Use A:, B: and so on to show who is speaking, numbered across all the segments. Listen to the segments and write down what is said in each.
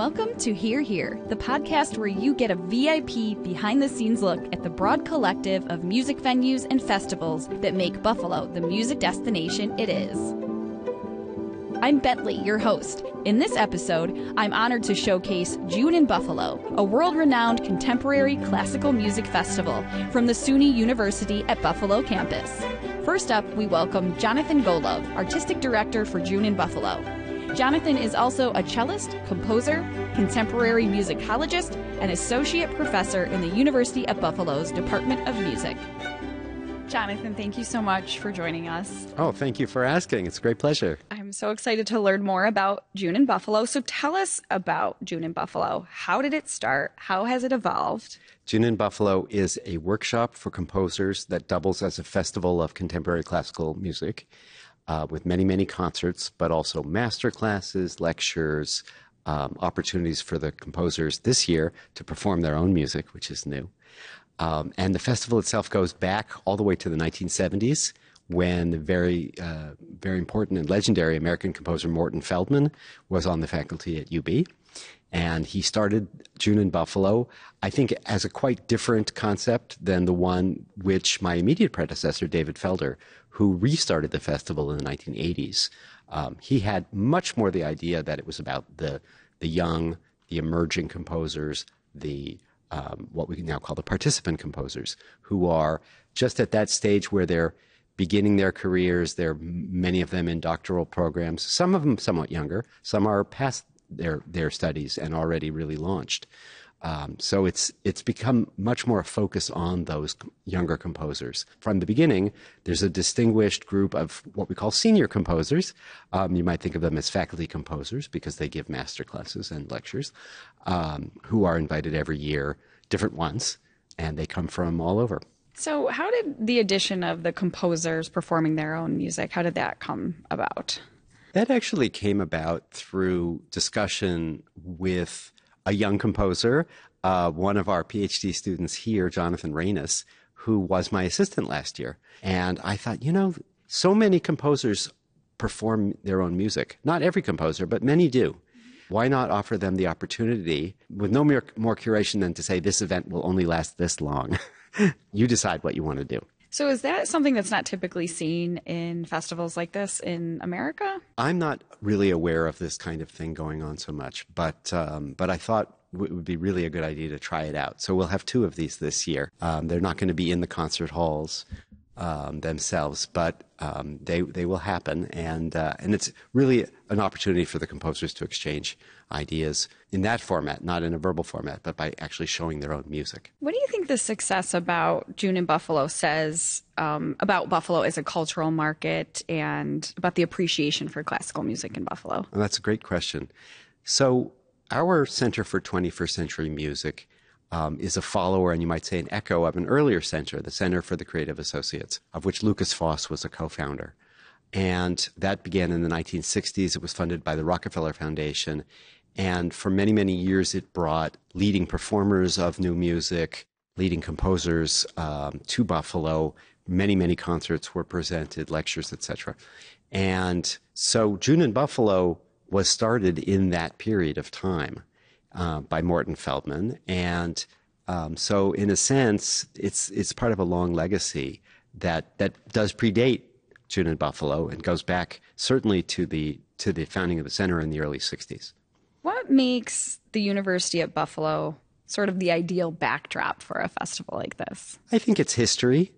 A: Welcome to Hear Here, the podcast where you get a VIP behind-the-scenes look at the broad collective of music venues and festivals that make Buffalo the music destination it is. I'm Bentley, your host. In this episode, I'm honored to showcase June in Buffalo, a world-renowned contemporary classical music festival from the SUNY University at Buffalo campus. First up, we welcome Jonathan Golove, Artistic Director for June in Buffalo. Jonathan is also a cellist, composer, contemporary musicologist, and associate professor in the University of Buffalo's Department of Music. Jonathan, thank you so much for joining us.
B: Oh, thank you for asking. It's a great pleasure.
A: I'm so excited to learn more about June in Buffalo. So tell us about June in Buffalo. How did it start? How has it evolved?
B: June in Buffalo is a workshop for composers that doubles as a festival of contemporary classical music with many, many concerts, but also master classes, lectures, opportunities for the composers this year to perform their own music, which is new. And the festival itself goes back all the way to the 1970s when the very important and legendary American composer Morton Feldman was on the faculty at UB. And he started June in Buffalo, I think, as a quite different concept than the one which my immediate predecessor, David Felder, who restarted the festival in the 1980s. He had much more the idea that it was about the young, the emerging composers, the what we now call the participant composers, who are just at that stage where they're beginning their careers. There are many of them in doctoral programs, some of them somewhat younger, some are past their studies and already really launched. So it's become much more a focus on those younger composers. From the beginning, there's a distinguished group of what we call senior composers. You might think of them as faculty composers because they give master classes and lectures, who are invited every year, different ones, and they come from all over.
A: So how did the addition of the composers performing their own music, how did that come about?
B: That actually came about through discussion with a young composer, one of our PhD students here, Jonathan Reynes, who was my assistant last year. And I thought, so many composers perform their own music. Not every composer, but many do. Why not offer them the opportunity with no more curation than to say this event will only last this long? You decide what you want to do.
A: So is that something that's not typically seen in festivals like this in America? I'm
B: not really aware of this kind of thing going on so much, but I thought it would be really a good idea to try it out. So we'll have two of these this year. They're not going to be in the concert halls themselves, but they will happen, and it's really an opportunity for the composers to exchange ideas in that format, not in a verbal format, but by actually showing their own music.
A: What do you think the success about June in Buffalo says about Buffalo as a cultural market and about the appreciation for classical music in Buffalo?
B: Well, that's a great question. So our Center for 21st Century Music is a follower, and you might say an echo of an earlier center, the Center for the Creative Associates, of which Lucas Foss was a co-founder. And that began in the 1960s. It was funded by the Rockefeller Foundation. And for many, many years, it brought leading performers of new music, leading composers to Buffalo. Many, many concerts were presented, lectures, etc. And so June in Buffalo was started in that period of time by Morton Feldman. And so in a sense, it's part of a long legacy that does predate June in Buffalo and goes back certainly to the founding of the center in the early 60s.
A: What makes the University at Buffalo sort of the ideal backdrop for a festival like this?
B: I think it's history,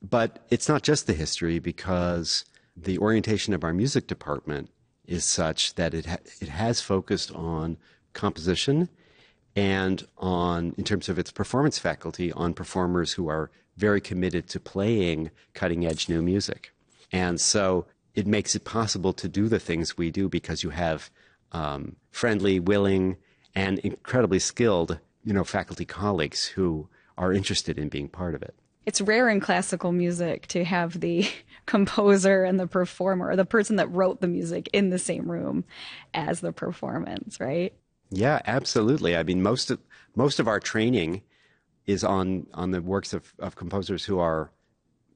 B: but it's not just the history, because the orientation of our music department is such that it has focused on composition and on, in terms of its performance faculty, on performers who are very committed to playing cutting-edge new music. And so it makes it possible to do the things we do because you have friendly, willing, and incredibly skilled, faculty colleagues who are interested in being part of it.
A: It's rare in classical music to have the composer and the performer, or the person that wrote the music, in the same room as the performance, right?
B: Yeah, absolutely. I mean, most of our training is on the works of composers who are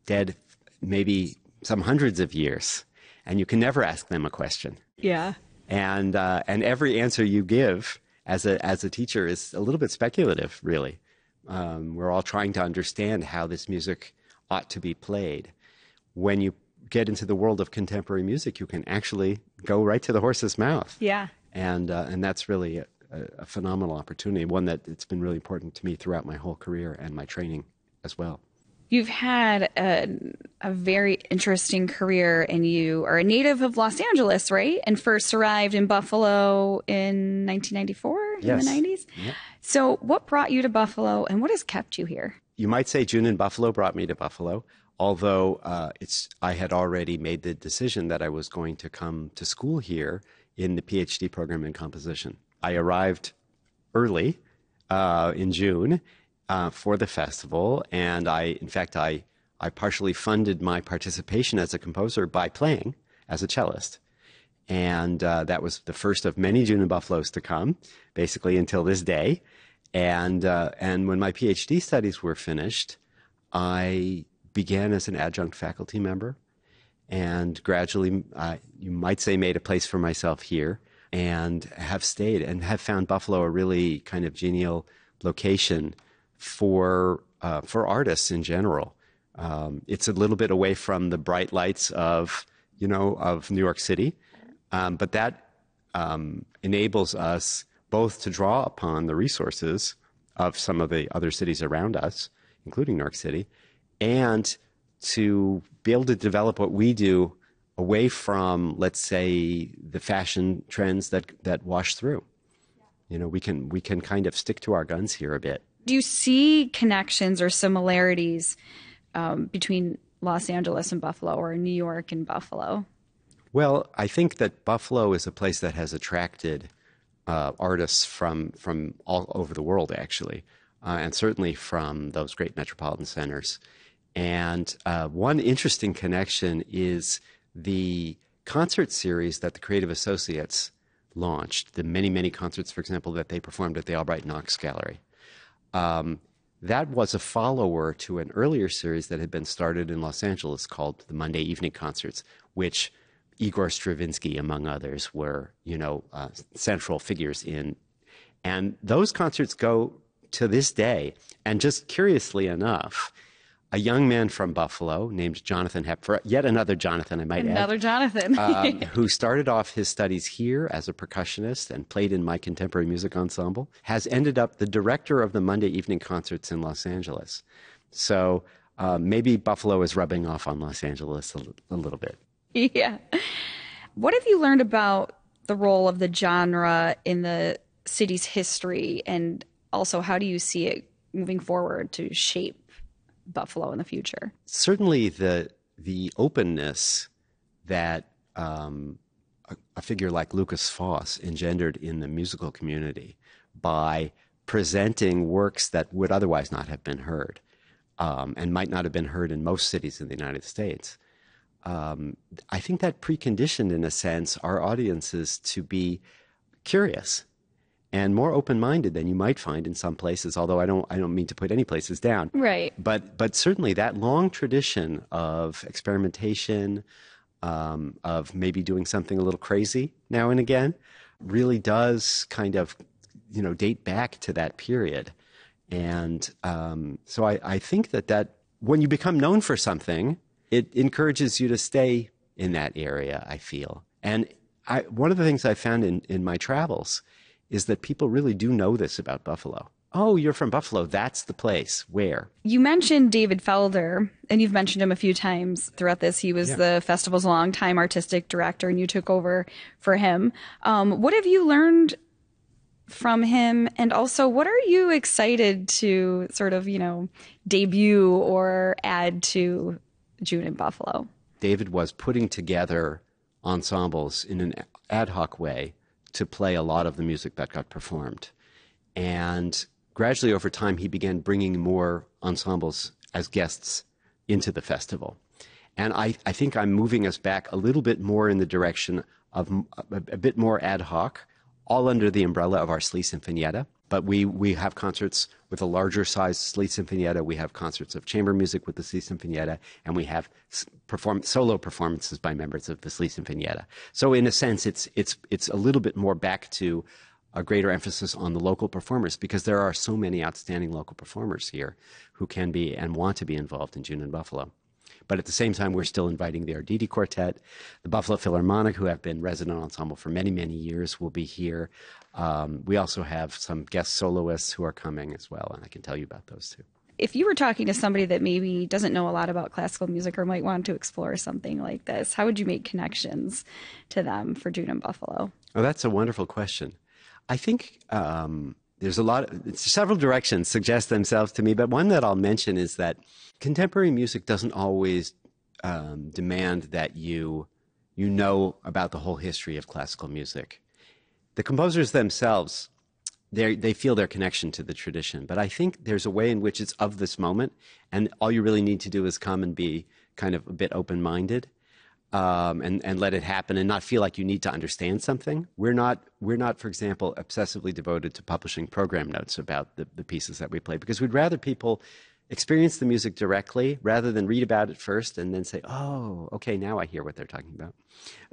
B: dead maybe some hundreds of years, and you can never ask them a question.
A: Yeah.
B: And every answer you give as a teacher is a little bit speculative, really. We're all trying to understand how this music ought to be played. When you get into the world of contemporary music, you can actually go right to the horse's mouth.
A: Yeah.
B: And that's really a phenomenal opportunity, one that it's been really important to me throughout my whole career and my training as well.
A: You've had a very interesting career, and you are a native of Los Angeles, right? And first arrived in Buffalo in 1994,
B: yes.
A: In the 90s?
B: Yep.
A: So what brought you to Buffalo, and what has kept you here?
B: You might say June in Buffalo brought me to Buffalo, although I had already made the decision that I was going to come to school here in the PhD program in composition. I arrived early in June for the festival, and I partially funded my participation as a composer by playing as a cellist. And that was the first of many June in Buffaloes to come, basically until this day. And when my PhD studies were finished, I began as an adjunct faculty member and gradually, you might say, made a place for myself here and have stayed and have found Buffalo a really kind of genial location for artists in general. It's a little bit away from the bright lights of New York City, but that enables us both to draw upon the resources of some of the other cities around us, including New York City, and to be able to develop what we do away from, let's say, the fashion trends that wash through. We can kind of stick to our guns here a bit.
A: Do you see connections or similarities between Los Angeles and Buffalo, or New York and Buffalo?
B: Well, I think that Buffalo is a place that has attracted artists from all over the world, actually, and certainly from those great metropolitan centers. And one interesting connection is the concert series that the Creative Associates launched, the many, many concerts, for example, that they performed at the Albright Knox Gallery. That was a follower to an earlier series that had been started in Los Angeles called the Monday Evening Concerts, which Igor Stravinsky, among others, were, central figures in. And those concerts go to this day. And just curiously enough, a young man from Buffalo named Jonathan Hepfer, yet another Jonathan, I might add.
A: Another Jonathan.
B: Who started off his studies here as a percussionist and played in my contemporary music ensemble, has ended up the director of the Monday Evening Concerts in Los Angeles. So maybe Buffalo is rubbing off on Los Angeles a little bit.
A: Yeah. What have you learned about the role of the genre in the city's history, and also how do you see it moving forward to shape Buffalo in the future?
B: Certainly the openness that a figure like Lucas Foss engendered in the musical community by presenting works that would otherwise not have been heard and might not have been heard in most cities in the United States. I think that preconditioned, in a sense, our audiences to be curious and more open-minded than you might find in some places, although I don't mean to put any places down.
A: Right.
B: But certainly that long tradition of experimentation, of maybe doing something a little crazy now and again, really does kind of, date back to that period. And so I think that when you become known for something, it encourages you to stay in that area, I feel. And one of the things I found in my travels is that people really do know this about Buffalo. Oh, you're from Buffalo. That's the place. Where? You
A: mentioned David Felder, and you've mentioned him a few times throughout this. He was the festival's longtime artistic director, and you took over for him. What have you learned from him? And also, what are you excited to sort of, debut or add to June in Buffalo?
B: David was putting together ensembles in an ad hoc way to play a lot of the music that got performed. And gradually over time, he began bringing more ensembles as guests into the festival. And I think I'm moving us back a little bit more in the direction of a bit more ad hoc, all under the umbrella of our Slee Sinfonietta. But we have concerts with a larger size Slee Sinfonietta. We have concerts of chamber music with the Slee Sinfonietta, and we have solo performances by members of the Slee Sinfonietta. So in a sense, it's a little bit more back to a greater emphasis on the local performers, because there are so many outstanding local performers here who can be and want to be involved in June in Buffalo. But at the same time, we're still inviting the Arditi Quartet, the Buffalo Philharmonic, who have been resident ensemble for many, many years, will be here. We also have some guest soloists who are coming as well, and I can tell you about those too.
A: If you were talking to somebody that maybe doesn't know a lot about classical music or might want to explore something like this, how would you make connections to them for June in Buffalo?
B: Oh, that's a wonderful question. I think there's several directions suggest themselves to me, but one that I'll mention is that contemporary music doesn't always demand that you know about the whole history of classical music. The composers themselves, they feel their connection to the tradition, but I think there's a way in which it's of this moment, and all you really need to do is come and be kind of a bit open-minded. And let it happen and not feel like you need to understand something. We're not, for example, obsessively devoted to publishing program notes about the pieces that we play, because we'd rather people experience the music directly rather than read about it first and then say, oh, okay, now I hear what they're talking about.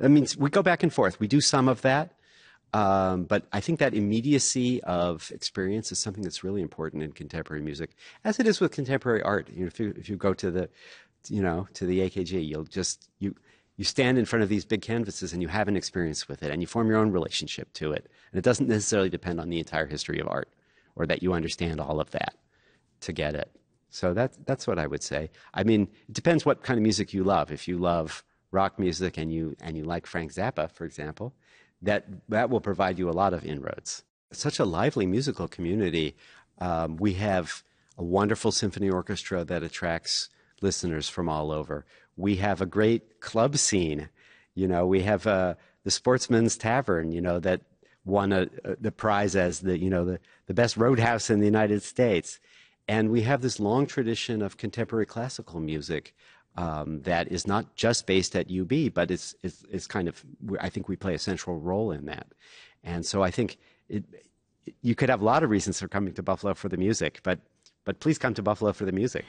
B: I mean, we go back and forth. We do some of that, but I think that immediacy of experience is something that's really important in contemporary music, as it is with contemporary art. You know, if you go to the AKG, you stand in front of these big canvases and you have an experience with it and you form your own relationship to it. And it doesn't necessarily depend on the entire history of art or that you understand all of that to get it. So that's what I would say. I mean, it depends what kind of music you love. If you love rock music and you like Frank Zappa, for example, that will provide you a lot of inroads. It's such a lively musical community. We have a wonderful symphony orchestra that attracts listeners from all over. We have a great club scene. You know, we have the Sportsman's Tavern, you know, that won the prize as the best roadhouse in the United States. And we have this long tradition of contemporary classical music that is not just based at UB, but it's kind of, I think we play a central role in that. And so I think you could have a lot of reasons for coming to Buffalo for the music, but please come to Buffalo for the music.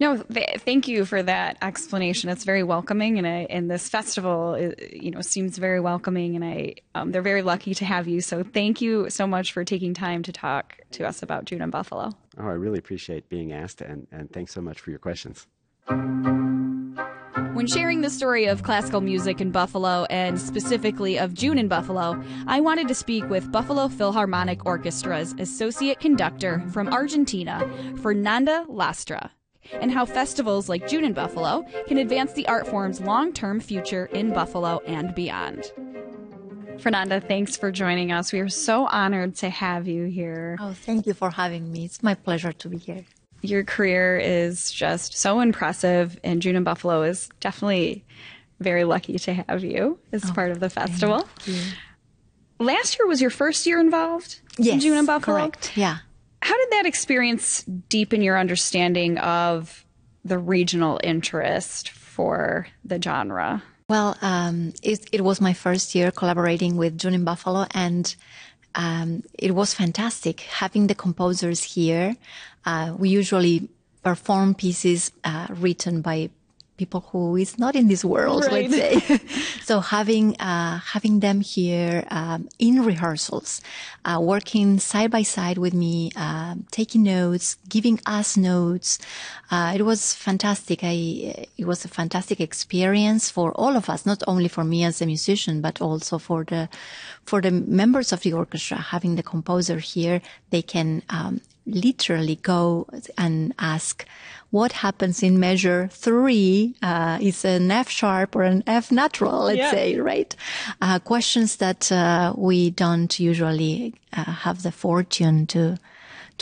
A: No, thank you for that explanation. It's very welcoming, and this festival, seems very welcoming, and they're very lucky to have you. So thank you so much for taking time to talk to us about June in Buffalo.
B: Oh, I really appreciate being asked, and thanks so much for your questions.
A: When sharing the story of classical music in Buffalo, and specifically of June in Buffalo, I wanted to speak with Buffalo Philharmonic Orchestra's associate conductor from Argentina, Fernanda Lastra, and how festivals like June in Buffalo can advance the art form's long-term future in Buffalo and beyond. Fernanda, thanks for joining us. We are so honored to have you here.
C: Oh, thank you for having me. It's my pleasure to be here.
A: Your career is just so impressive, and June in Buffalo is definitely very lucky to have you as part of the festival.
C: Thank you.
A: Last year was your first year involved in June in Buffalo?
C: Correct. Yeah.
A: How did that experience deepen your understanding of the regional interest for the genre?
C: Well, it was my first year collaborating with June in Buffalo, and it was fantastic having the composers here. We usually perform pieces written by people who is not in this world,
A: right.
C: Let's say. So having them here in rehearsals, working side by side with me, taking notes, giving us notes, it was fantastic. It was a fantastic experience for all of us, not only for me as a musician, but also for the members of the orchestra. Having the composer here, they can literally go and ask, what happens in measure 3? Is an F sharp or an F natural, let's say, right? Questions that we don't usually have the fortune to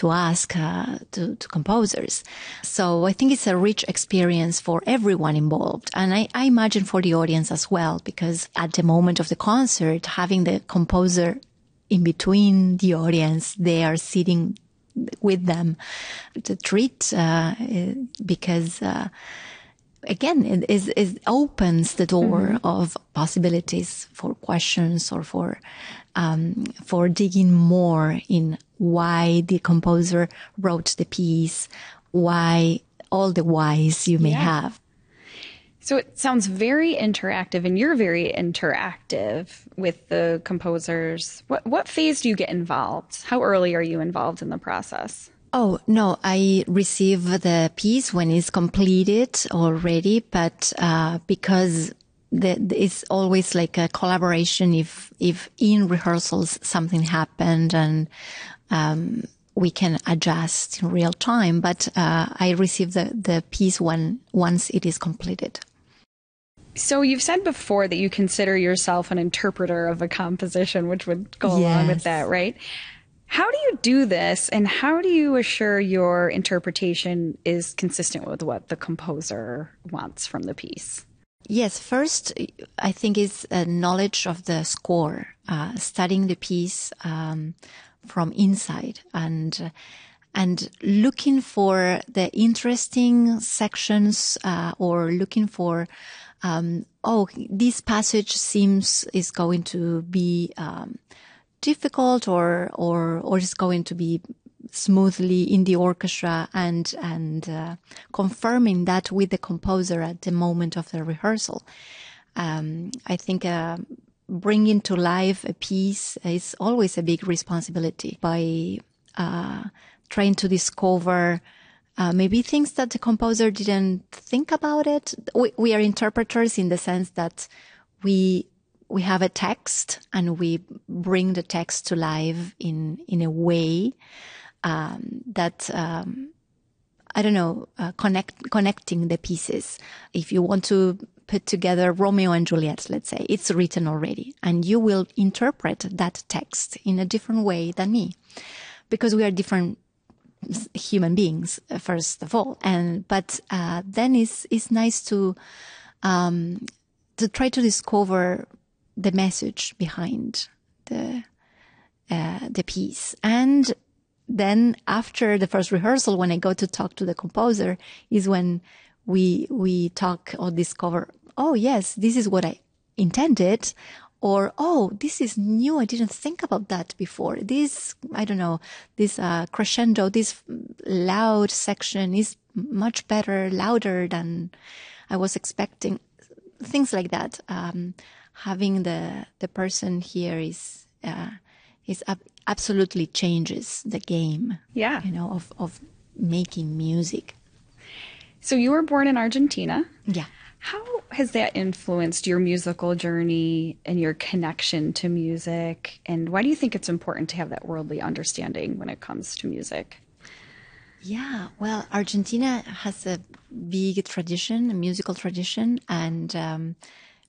C: ask to composers. So I think it's a rich experience for everyone involved. And I imagine for the audience as well, because at the moment of the concert, having the composer in between the audience, they are sitting with them. It's a treat because again, it opens the door of possibilities for questions or for digging more in why the composer wrote the piece, why all the whys you may have.
A: So it sounds very interactive, and you're very interactive with the composers. What phase do you get involved? How early are you involved in the process?
C: Oh, no, I receive the piece when it's completed already, but because it's always like a collaboration if in rehearsals something happened and we can adjust in real time, but I receive the piece once it is completed.
A: So you've said before that you consider yourself an interpreter of a composition, which would go along with that, right? How do you do this, and how do you assure your interpretation is consistent with what the composer wants from the piece?
C: Yes, first, I think it's a knowledge of the score, studying the piece from inside and looking for the interesting sections or looking for this passage seems is going to be difficult or is going to be smoothly in the orchestra and confirming that with the composer at the moment of the rehearsal. I think bringing to life a piece is always a big responsibility by trying to discover maybe things that the composer didn't think about it. We are interpreters in the sense that we have a text and we bring the text to life in a way that I don't know, connecting the pieces. If you want to put together Romeo and Juliet, let's say, it's written already, and you will interpret that text in a different way than me, because we are different human beings, first of all. But then it's nice to try to discover the message behind the piece. And then after the first rehearsal, when I go to talk to the composer, is when we talk or discover, oh yes, this is what I intended, or oh, this is new, I didn't think about that before. This, I don't know, this crescendo, this loud section is much better, louder than I was expecting. Things like that. Having the person here is absolutely changes the game.
A: Yeah.
C: Of making music.
A: So you were born in Argentina.
C: Yeah.
A: How has that influenced your musical journey and your connection to music? And why do you think it's important to have that worldly understanding when it comes to music?
C: Yeah, well, Argentina has a big tradition, a musical tradition, and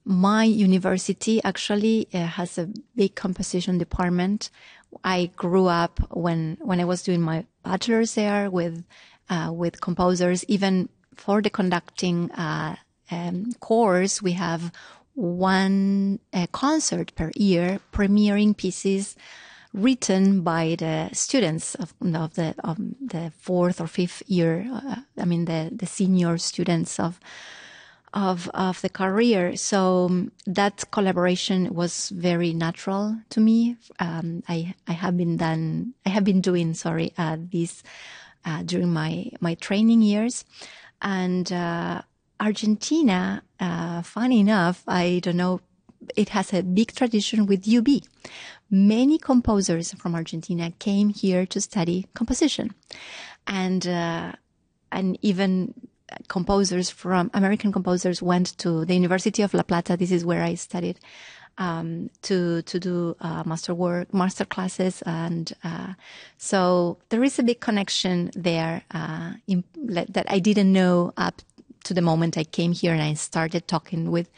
C: my university actually has a big composition department. I grew up when I was doing my bachelor's there with composers. Even for the conducting course, we have one concert per year, premiering pieces written by the students of the fourth or fifth year. The senior students of the career. So that collaboration was very natural to me. I have been doing this during my training years, and Argentina, funny enough, I don't know, it has a big tradition with UB. Many composers from Argentina came here to study composition, and even American composers went to the University of La Plata. This is where I studied, to do master classes, and so there is a big connection there that I didn't know up to the moment I came here and I started talking with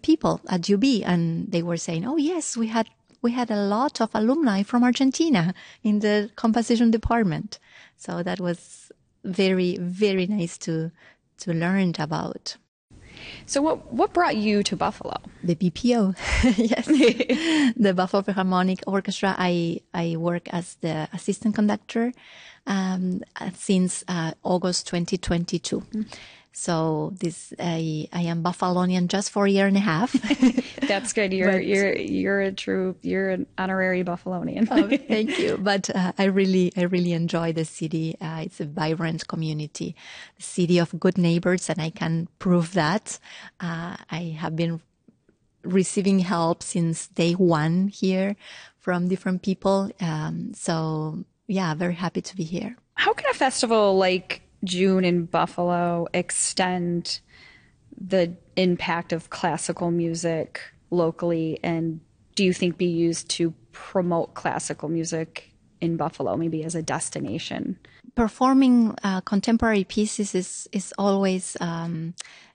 C: people at UB, and they were saying, "Oh yes, we had a lot of alumni from Argentina in the composition department." So that was very, very nice to learn about.
A: So what brought you to Buffalo?
C: The BPO, yes, the Buffalo Philharmonic Orchestra. I work as the assistant conductor since August 2022. So I am Buffalonian just for a year and a half.
A: That's good. You're an honorary Buffalonian.
C: Oh, thank you. But I really enjoy the city. It's a vibrant community, a city of good neighbors, and I can prove that. I have been receiving help since day one here from different people. So yeah, very happy to be here.
A: How can a festival like June in Buffalo extend the impact of classical music locally, and do you think be used to promote classical music in Buffalo, maybe as a destination?
C: Performing contemporary pieces is always an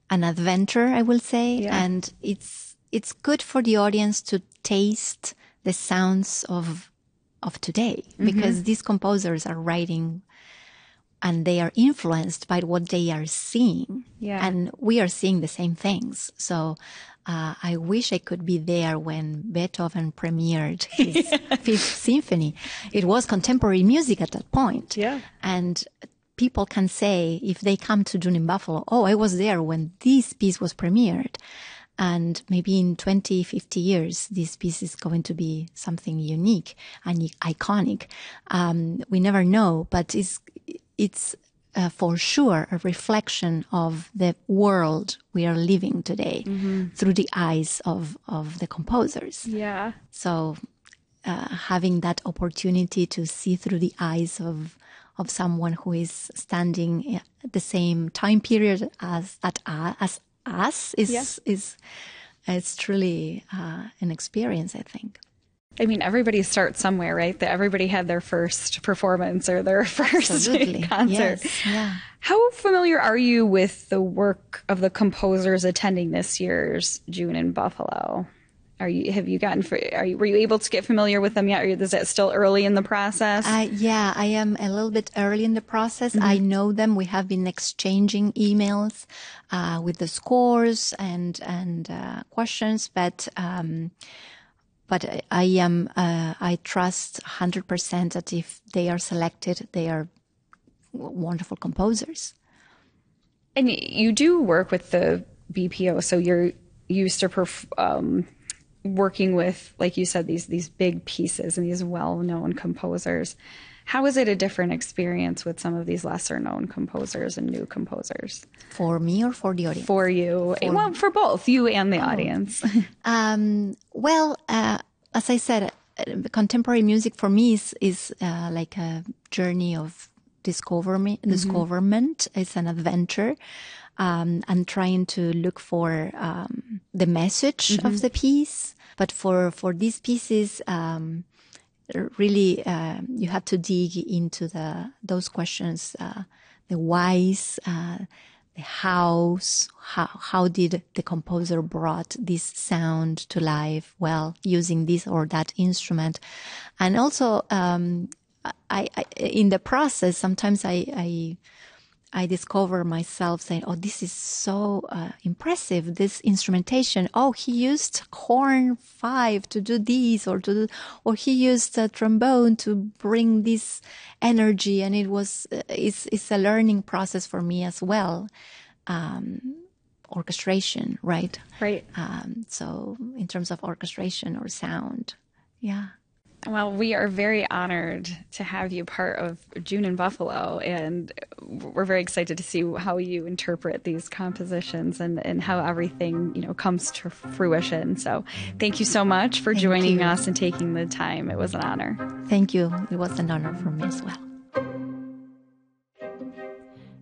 C: adventure, I will say, and it's good for the audience to taste the sounds of today, because these composers are writing and they are influenced by what they are seeing. Yeah. And we are seeing the same things. So I wish I could be there when Beethoven premiered his Fifth Symphony. It was contemporary music at that point. Yeah. And people can say, if they come to June in Buffalo, oh, I was there when this piece was premiered. And maybe in 20, 50 years, this piece is going to be something unique and iconic. We never know, but it's for sure a reflection of the world we are living today through the eyes of the composers. Yeah. So having that opportunity to see through the eyes of someone who is standing at the same time period as us is it's truly an experience, I think.
A: I mean, everybody starts somewhere, right? That everybody had their first performance or their first concert. Yes. Yeah. How familiar are you with the work of the composers attending this year's June in Buffalo? Were you able to get familiar with them yet, or is that still early in the process?
C: Yeah, I am a little bit early in the process. I know them. We have been exchanging emails with the scores and questions, but I trust 100% that if they are selected, they are wonderful composers.
A: And you do work with the BPO, so you're used to working with, like you said, these big pieces and these well-known composers. How is it a different experience with some of these lesser-known composers and new composers?
C: For me or for the audience?
A: For you. Well, for both, you and the audience.
C: As I said, contemporary music for me is like a journey of discoverment. It's an adventure. And trying to look for the message of the piece. But for these pieces, really, you have to dig into those questions, the whys, the hows, how did the composer brought this sound to life? Well, using this or that instrument. And also, I in the process, sometimes I discover myself saying, oh, this is so impressive, this instrumentation. Oh, he used horn 5 to do this, or he used a trombone to bring this energy. And it's a learning process for me as well. Orchestration, right? Right. So in terms of orchestration or sound, yeah.
A: Well, we are very honored to have you part of June in Buffalo, and we're very excited to see how you interpret these compositions and how everything, comes to fruition. So thank you so much for joining us and taking the time. It was an honor.
C: Thank you. It was an honor for me as well.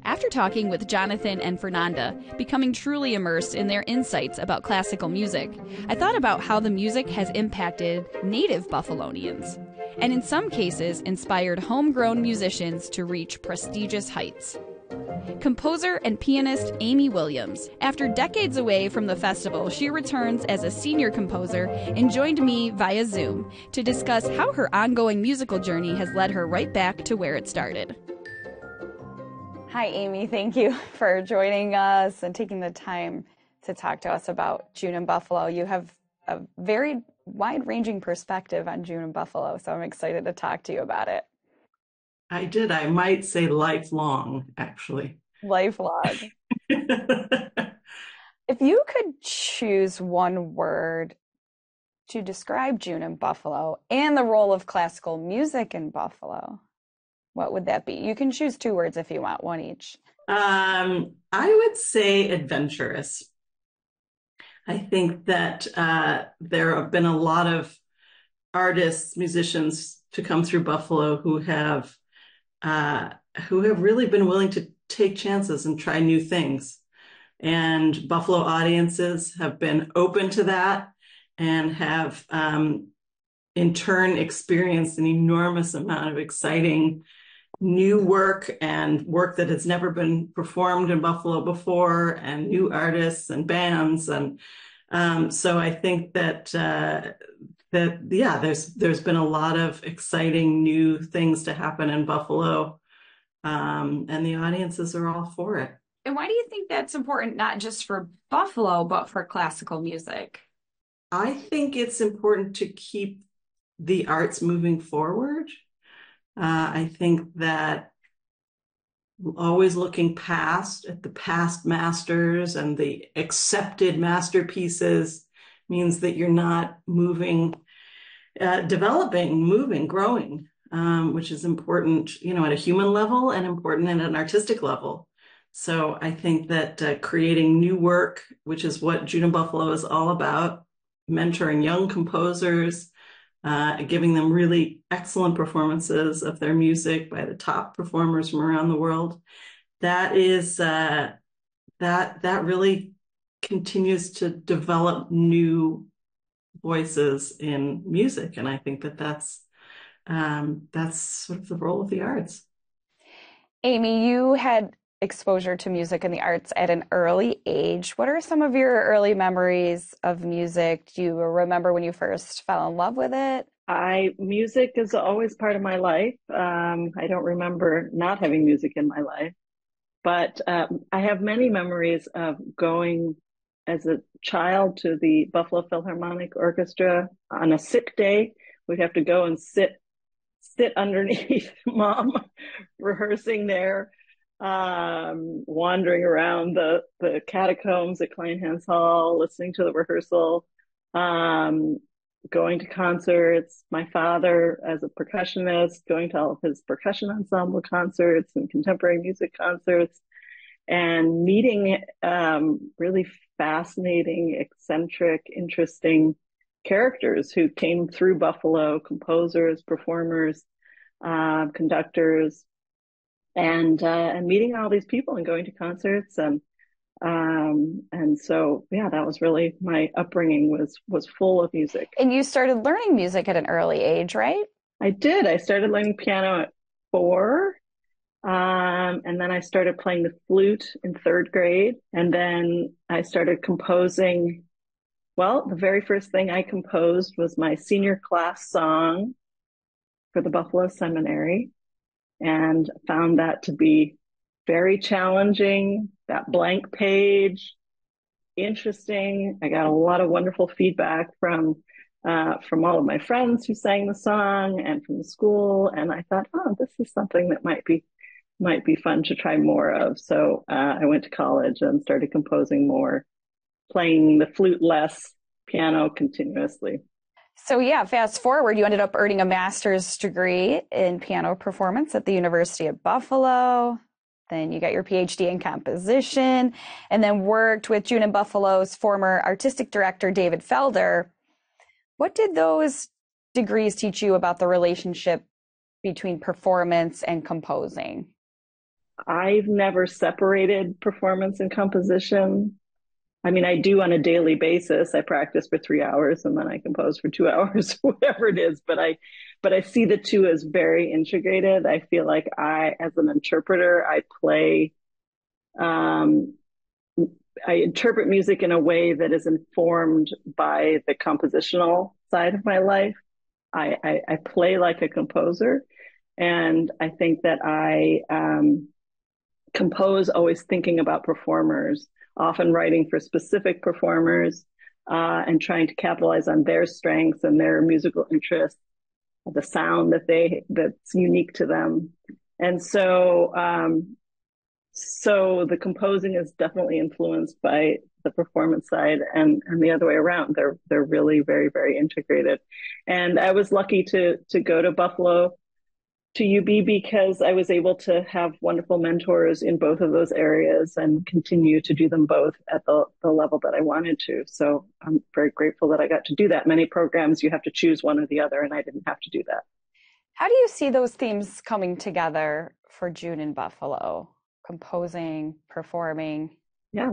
A: After talking with Jonathan and Fernanda, becoming truly immersed in their insights about classical music, I thought about how the music has impacted native Buffalonians, and in some cases inspired homegrown musicians to reach prestigious heights. Composer and pianist Amy Williams. After decades away from the festival, she returns as a senior composer and joined me via Zoom to discuss how her ongoing musical journey has led her right back to where it started. Hi, Amy. Thank you for joining us and taking the time to talk to us about June in Buffalo. You have a very wide-ranging perspective on June in Buffalo, so I'm excited to talk to you about it.
D: I might say lifelong, actually.
A: Lifelong. If you could choose one word to describe June in Buffalo and the role of classical music in Buffalo, what would that be? You can choose two words if you want, one each.
D: I would say adventurous. I think that there have been a lot of artists, musicians to come through Buffalo who have really been willing to take chances and try new things. And Buffalo audiences have been open to that and have, in turn, experienced an enormous amount of exciting new work and work that has never been performed in Buffalo before, and new artists and bands. And so I think that yeah, there's been a lot of exciting new things to happen in Buffalo, and the audiences are all for it.
A: And why do you think that's important, not just for Buffalo, but for classical music?
D: I think it's important to keep the arts moving forward. I think that always looking past at the past masters and the accepted masterpieces means that you're not moving, developing, moving, growing, which is important, at a human level and important at an artistic level. So I think that creating new work, which is what June in Buffalo is all about, mentoring young composers, giving them really excellent performances of their music by the top performers from around the world. That is that really continues to develop new voices in music, and I think that's sort of the role of the arts.
A: Amy, you had exposure to music and the arts at an early age. What are some of your early memories of music? Do you remember when you first fell in love with it?
E: Music is always part of my life. I don't remember not having music in my life, but I have many memories of going as a child to the Buffalo Philharmonic Orchestra on a sick day. We'd have to go and sit underneath mom rehearsing there, wandering around the catacombs at Kleinhans Hall, listening to the rehearsal, going to concerts. My father, as a percussionist, going to all of his percussion ensemble concerts and contemporary music concerts, and meeting really fascinating, eccentric, interesting characters who came through Buffalo, composers, performers, conductors, and meeting all these people and going to concerts, and so yeah, that was really my upbringing, was full of music.
A: And you started learning music at an early age, right?
E: I did. I started learning piano at 4. And then I started playing the flute in 3rd grade. And then I started composing. Well, the very first thing I composed was my senior class song for the Buffalo Seminary, and found that to be very challenging, that blank page, interesting. I got a lot of wonderful feedback from all of my friends who sang the song and from the school. And I thought, oh, this is something that might be fun to try more of. So I went to college and started composing more, playing the flute less, piano continuously.
A: So yeah, fast forward, you ended up earning a master's degree in piano performance at the University of Buffalo. Then you got your PhD in composition, and then worked with June in Buffalo's former artistic director, David Felder. What did those degrees teach you about the relationship between performance and composing?
E: I've never separated performance and composition. I mean, I do on a daily basis. I practice for 3 hours and then I compose for 2 hours, whatever it is. But I see the two as very integrated. I feel like as an interpreter, I interpret music in a way that is informed by the compositional side of my life. I play like a composer, and I think that I compose always thinking about performers, often writing for specific performers, and trying to capitalize on their strengths and their musical interests, the sound that's unique to them. And so So the composing is definitely influenced by the performance side, and the other way around. They're really very, very integrated. And I was lucky to go to Buffalo to UB because I was able to have wonderful mentors in both of those areas and continue to do them both at the level that I wanted to. So I'm very grateful that I got to do that. Many programs, you have to choose one or the other, and I didn't have to do that.
A: How do you see those themes coming together for June in Buffalo? Composing, performing.
E: Yeah,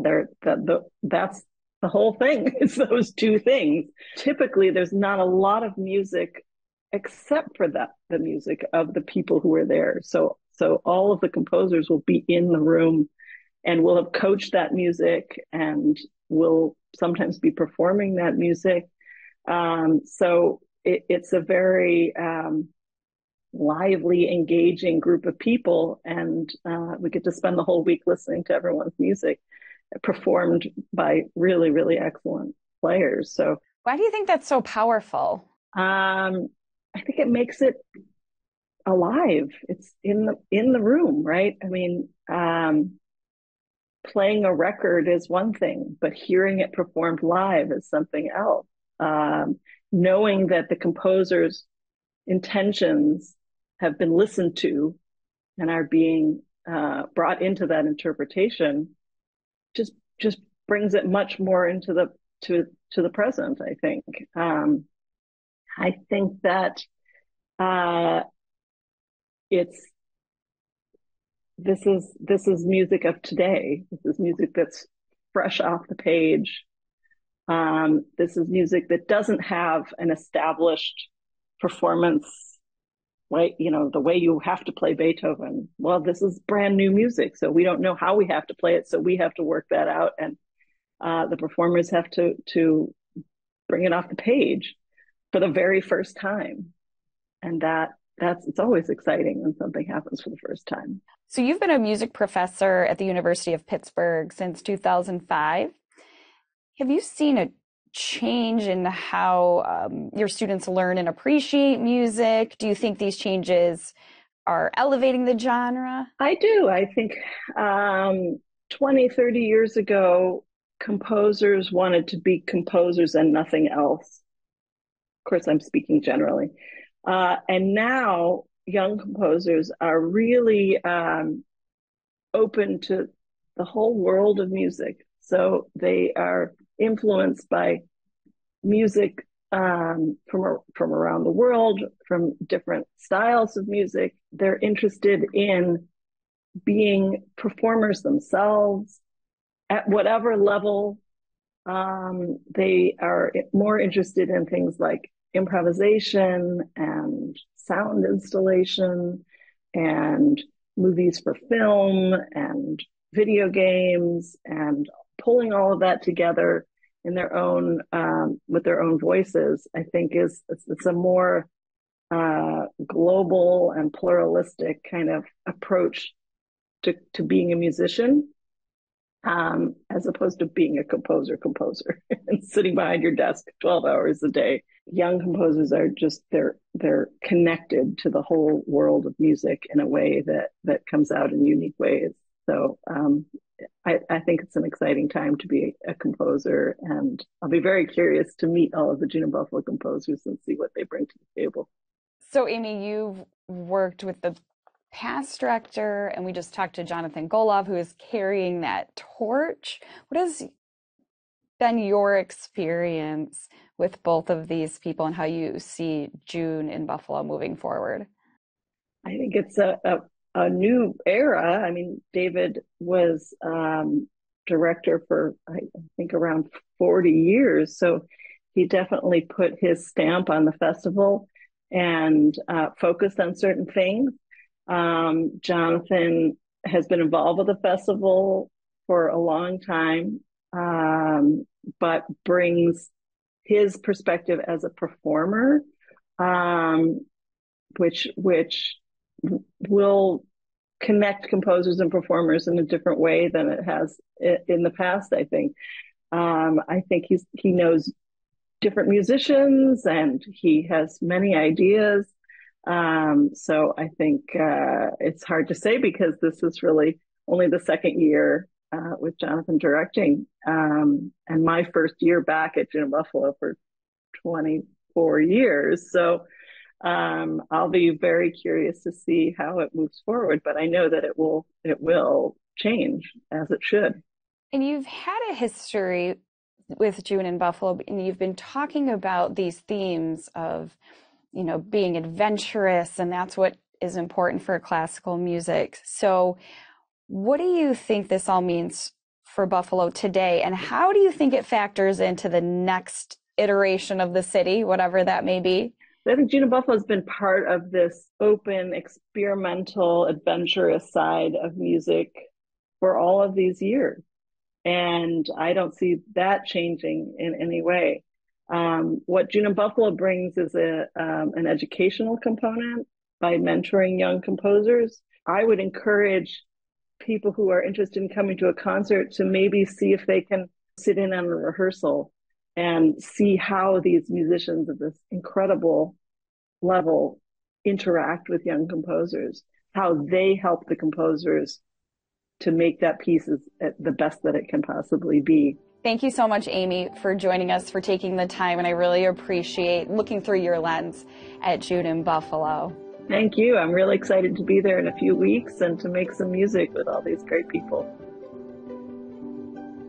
E: that's the whole thing. It's those two things. Typically, there's not a lot of music except for the music of the people who are there. So all of the composers will be in the room and will have coached that music and will sometimes be performing that music. So it's a very lively, engaging group of people, and we get to spend the whole week listening to everyone's music performed by really, really excellent players. So
A: why do you think that's so powerful?
E: I think it makes it alive. It's in the room, right? I mean, playing a record is one thing, but hearing it performed live is something else. Knowing that the composer's intentions have been listened to and are being brought into that interpretation just brings it much more into the present, I think. I think that this is music of today. This is music that's fresh off the page. This is music that doesn't have an established performance, right? You know, the way you have to play Beethoven. Well, this is brand new music, so we don't know how we have to play it, so we have to work that out, and the performers have to bring it off the page for the very first time, and it's always exciting when something happens for the first time.
A: So you've been a music professor at the University of Pittsburgh since 2005. Have you seen a change in how your students learn and appreciate music? Do you think these changes are elevating the genre?
E: I do. I think 20, 30 years ago, composers wanted to be composers and nothing else. Of course, I'm speaking generally. And now young composers are really open to the whole world of music. So they are influenced by music from around the world, from different styles of music. They're interested in being performers themselves at whatever level. They are more interested in things like improvisation and sound installation and movies for film and video games, and pulling all of that together in their own with their own voices, I think it's a more global and pluralistic kind of approach to being a musician, as opposed to being a composer and sitting behind your desk 12 hours a day. Young composers are just they're connected to the whole world of music in a way that comes out in unique ways. So I think it's an exciting time to be a composer, and I'll be very curious to meet all of the June and Buffalo composers and see what they bring to the table.
A: So Amy, you've worked with the past director, and we just talked to Jonathan Golove, who is carrying that torch. What has been your experience with both of these people and how you see June in Buffalo moving forward?
E: I think it's a new era. I mean, David was director for, I think, around 40 years. So he definitely put his stamp on the festival and focused on certain things. Jonathan has been involved with the festival for a long time, but brings his perspective as a performer, which will connect composers and performers in a different way than it has in the past, I think. I think he knows different musicians and he has many ideas. So I think it's hard to say because this is really only the second year with Jonathan directing, and my first year back at Juneau Buffalo for 24 years. So I'll be very curious to see how it moves forward, but I know that it will change, as it should.
A: And you've had a history with Juneau Buffalo, and you've been talking about these themes of, being adventurous, and that's what is important for classical music. So what do you think this all means for Buffalo today, and how do you think it factors into the next iteration of the city, whatever that may be?
E: I think Juneau Buffalo has been part of this open, experimental, adventurous side of music for all of these years. And I don't see that changing in any way. What Juneau Buffalo brings is an educational component by mentoring young composers. I would encourage people who are interested in coming to a concert to maybe see if they can sit in on a rehearsal and see how these musicians at this incredible level interact with young composers, how they help the composers to make that piece the best that it can possibly be.
A: Thank you so much, Amy, for joining us, for taking the time, and I really appreciate looking through your lens at Juneau Buffalo.
E: Thank you. I'm really excited to be there in a few weeks and to make some music with all these great people.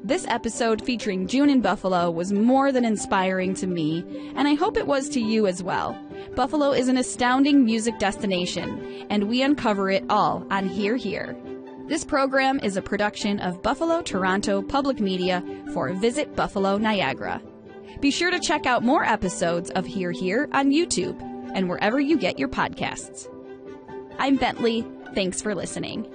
A: This episode featuring Juneau Buffalo was more than inspiring to me, and I hope it was to you as well. Buffalo is an astounding music destination, and we uncover it all on Hear Here. This program is a production of Buffalo Toronto Public Media for Visit Buffalo Niagara. Be sure to check out more episodes of Hear Here on YouTube and wherever you get your podcasts. I'm Bentley. Thanks for listening.